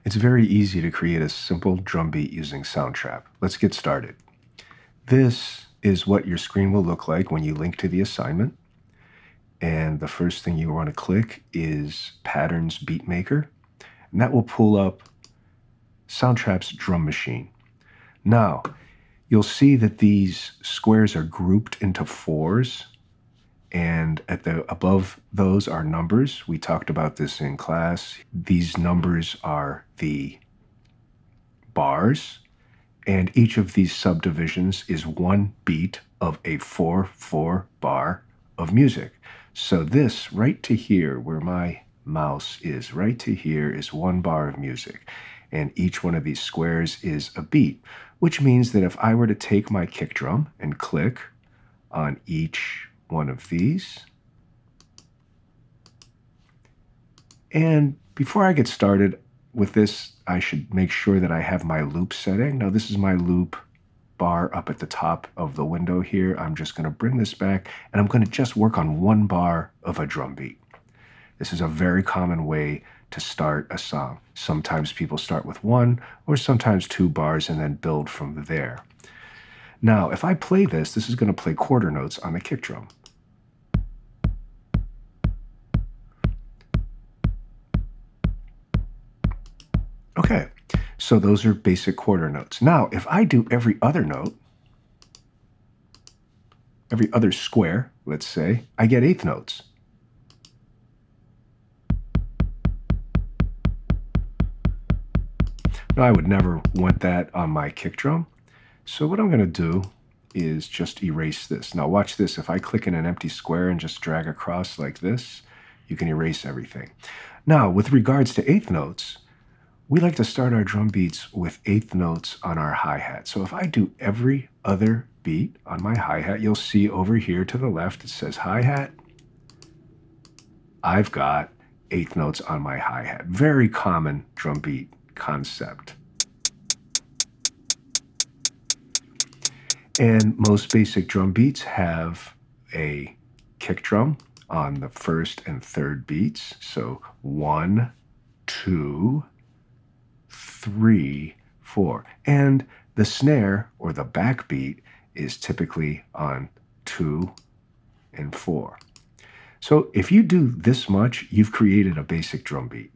It's very easy to create a simple drum beat using Soundtrap. Let's get started. This is what your screen will look like when you link to the assignment. And the first thing you want to click is Patterns Beatmaker. And that will pull up Soundtrap's drum machine. Now, you'll see that these squares are grouped into fours. And above those are numbers. We talked about this in class. These numbers are the bars, and each of these subdivisions is one beat of a 4/4 bar of music. So this right to here, where my mouse is, right to here is one bar of music. And each one of these squares is a beat, which means that if I were to take my kick drum and click on each one of these. And before I get started with this, I should make sure that I have my loop setting. Now this is my loop bar up at the top of the window here. I'm just going to bring this back and I'm going to just work on one bar of a drum beat. This is a very common way to start a song. Sometimes people start with one or sometimes two bars and then build from there. Now, if I play this, this is going to play quarter notes on the kick drum. Okay, so those are basic quarter notes. Now, if I do every other note, every other square, let's say, I get eighth notes. Now, I would never want that on my kick drum. So what I'm going to do is just erase this. Now watch this. If I click in an empty square and just drag across like this, you can erase everything. Now, with regards to eighth notes, we like to start our drum beats with eighth notes on our hi-hat. So if I do every other beat on my hi-hat, you'll see over here to the left, it says hi-hat. I've got eighth notes on my hi-hat. Very common drum beat concept. And most basic drum beats have a kick drum on the first and third beats. So 1, 2, 3, 4. And the snare or the backbeat is typically on 2 and 4. So if you do this much, you've created a basic drum beat.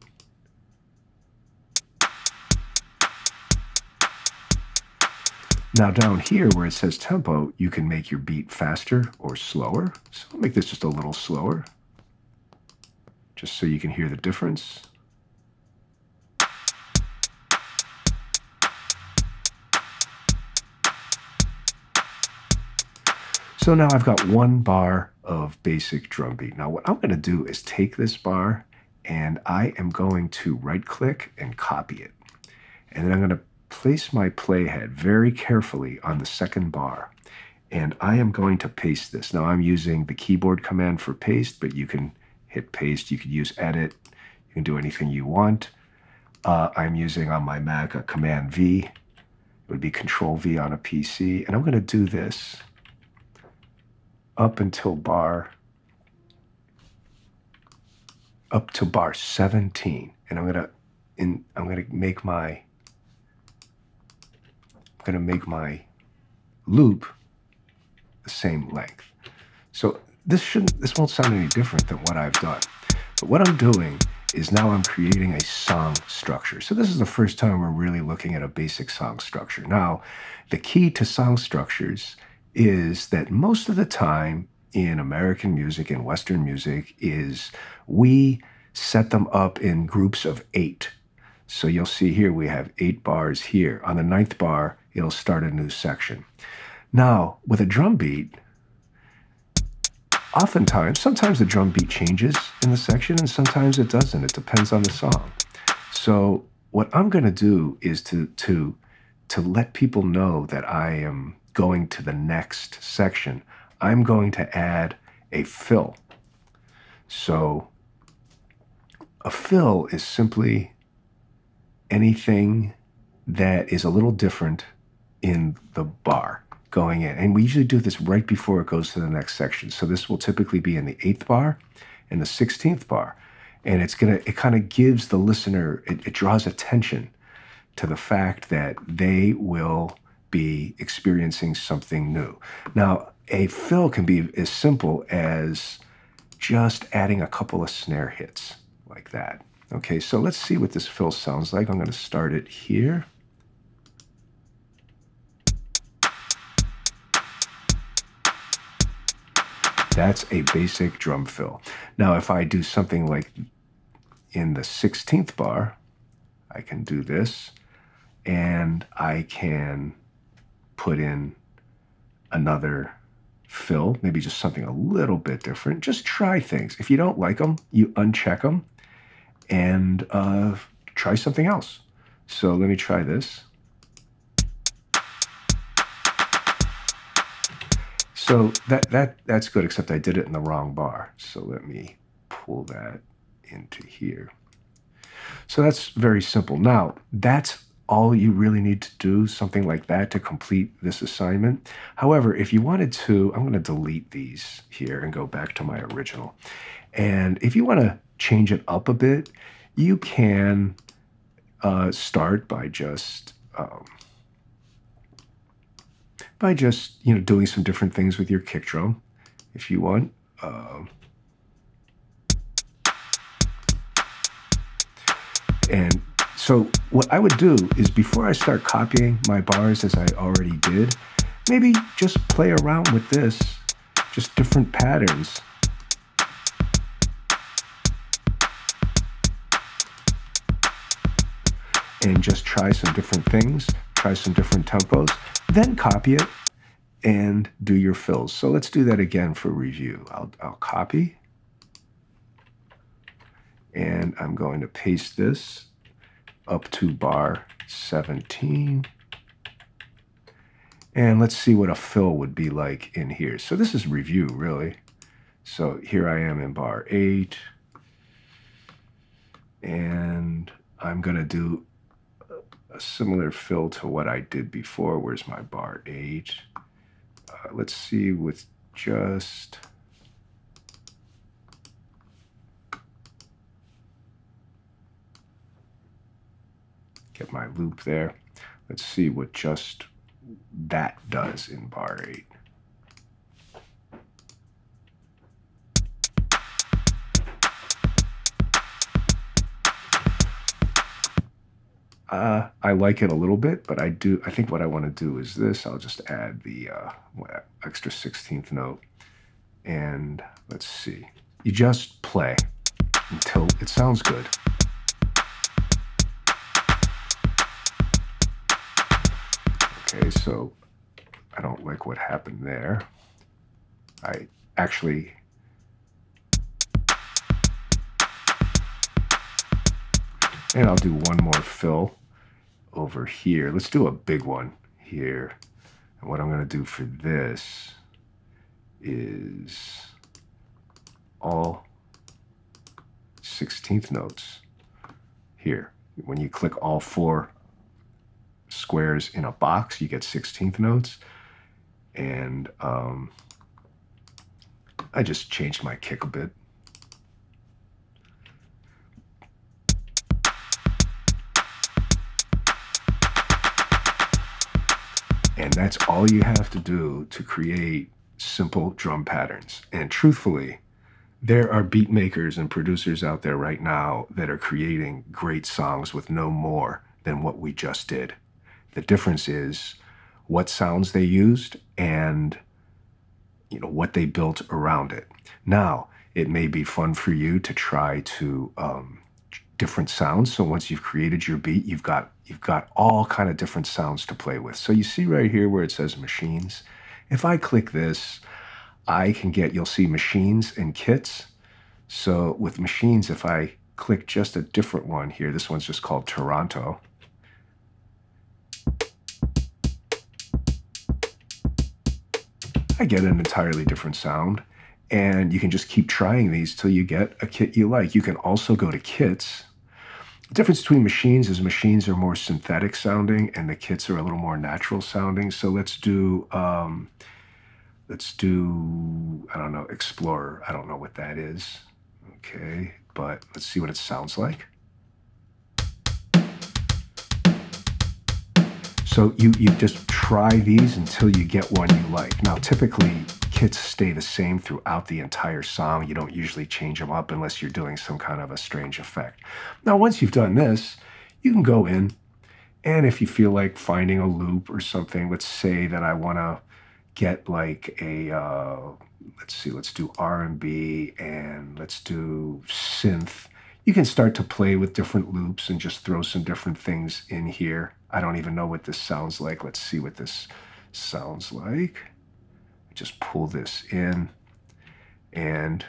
Now down here where it says tempo, you can make your beat faster or slower. So I'll make this just a little slower, just so you can hear the difference. So now I've got one bar of basic drum beat. Now what I'm going to do is take this bar and I am going to right click and copy it. And then I'm going to place my playhead very carefully on the second bar. And I am going to paste this. Now I'm using the keyboard command for paste, but you can hit paste. You can use edit. You can do anything you want. I'm using on my Mac a command V. It would be control V on a PC. And I'm going to do this up to bar 17. And I'm going to make my loop the same length. So this won't sound any different than what I've done. But what I'm doing is now I'm creating a song structure. So this is the first time we're really looking at a basic song structure. Now, the key to song structures is that most of the time in American music and Western music is we set them up in groups of 8. So you'll see here we have 8 bars here. On the 9th bar, it'll start a new section. Now, with a drum beat, sometimes the drum beat changes in the section and sometimes it doesn't. It depends on the song. So what I'm going to do is to let people know that I am going to the next section. I'm going to add a fill. So a fill is simply anything that is a little different in the bar going in. And we usually do this right before it goes to the next section. So this will typically be in the 8th bar and the 16th bar. And it kind of gives the listener, it draws attention to the fact that they will be experiencing something new. Now, a fill can be as simple as just adding a couple of snare hits like that. Okay, so let's see what this fill sounds like. I'm going to start it here. That's a basic drum fill. Now, if I do something like in the 16th bar, I can do this, and I can put in another fill, maybe just something a little bit different. Just try things. If you don't like them, you uncheck them and try something else. So let me try this. So that's good, except I did it in the wrong bar. So let me pull that into here. So that's very simple. Now, that's all you really need to do, something like that, to complete this assignment. However, if you wanted to, I'm going to delete these here and go back to my original. And if you want to change it up a bit, you can start by just doing some different things with your kick drum, if you want. And so what I would do is, before I start copying my bars as I already did, maybe just play around with this, just different patterns. And just try some different things, try some different tempos, then copy it and do your fills. So let's do that again for review. I'll copy, and I'm going to paste this up to bar 17. And let's see what a fill would be like in here. So this is review, really. So here I am in bar 8. And I'm going to do a similar fill to what I did before. Where's my bar 8? Let's see with just... get my loop there. Let's see what just that does in bar 8. I like it a little bit, but I think what I want to do is this. I'll just add the extra 16th note, and let's see. You just play until it sounds good. Okay, so I don't like what happened there. I actually... And I'll do one more fill over here. Let's do a big one here. And what I'm going to do for this is all 16th notes here. When you click all 4 squares in a box, you get 16th notes. And I just changed my kick a bit. And that's all you have to do to create simple drum patterns. And truthfully, there are beat makers and producers out there right now that are creating great songs with no more than what we just did. The difference is what sounds they used and what they built around it. Now, it may be fun for you to try to different sounds. So once you've created your beat, you've got all kind of different sounds to play with. So you see right here where it says machines. If I click this, you'll see machines and kits. So with machines, if I click just a different one here, this one's just called Toronto. I get an entirely different sound. And you can just keep trying these till you get a kit you like. You can also go to kits. The difference between machines is machines are more synthetic sounding and the kits are a little more natural sounding. So let's do, I don't know, Explorer. I don't know what that is. Okay. but let's see what it sounds like. So you just try these until you get one you like. Now, typically, kits stay the same throughout the entire song. You don't usually change them up unless you're doing some kind of a strange effect. Now, once you've done this, you can go in, and if you feel like finding a loop or something, let's say that I want to get like a, let's see, let's do R&B and let's do synth. You can start to play with different loops and just throw some different things in here. I don't even know what this sounds like. Let's see what this sounds like. Just pull this in and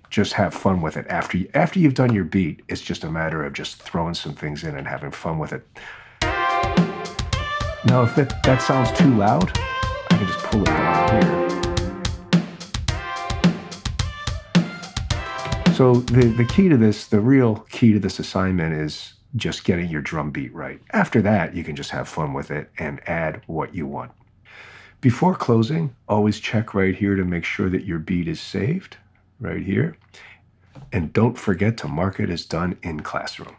just have fun with it. After you've done your beat, it's just a matter of just throwing some things in and having fun with it. Now, if that sounds too loud, I can just pull it down here. So the key to this, the real key to this assignment is just getting your drum beat right. After that, you can just have fun with it and add what you want. Before closing, always check right here to make sure that your beat is saved, right here. And don't forget to mark it as done in Classroom.